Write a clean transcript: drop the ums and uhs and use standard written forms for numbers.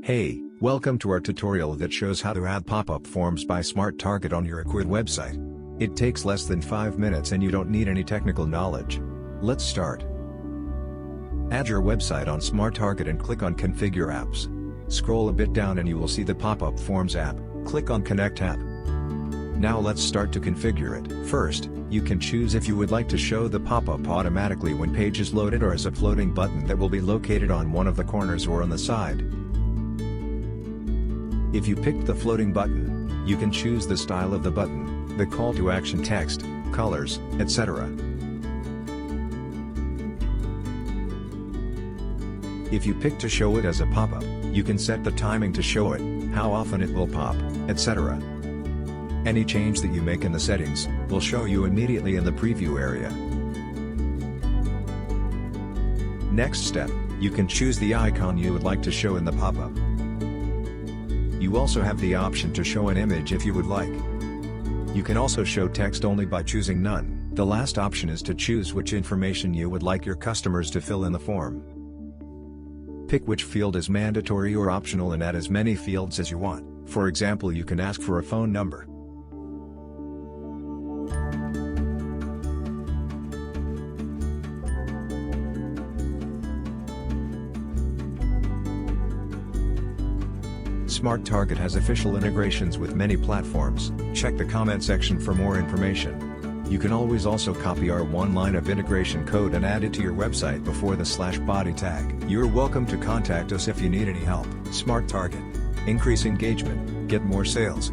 Hey, welcome to our tutorial that shows how to add Popup Forms by Smart Target on your Ecwid website. It takes less than 5 minutes and you don't need any technical knowledge. Let's start. Add your website on Smart Target and click on Configure Apps. Scroll a bit down and you will see the Popup Forms app. Click on Connect app. Now let's start to configure it. First, you can choose if you would like to show the pop-up automatically when page is loaded or as a floating button that will be located on one of the corners or on the side. If you picked the floating button, you can choose the style of the button, the call to action text, colors, etc. If you pick to show it as a pop-up, you can set the timing to show it, how often it will pop, etc. Any change that you make in the settings will show you immediately in the preview area. Next step, you can choose the icon you would like to show in the pop-up. You also have the option to show an image if you would like. You can also show text only by choosing none. The last option is to choose which information you would like your customers to fill in the form. Pick which field is mandatory or optional and add as many fields as you want. For example, you can ask for a phone number. Smart Target has official integrations with many platforms. Check the comment section for more information. You can always also copy our one line of integration code and add it to your website before the /body tag. You're welcome to contact us if you need any help. Smart Target. Increase engagement, get more sales.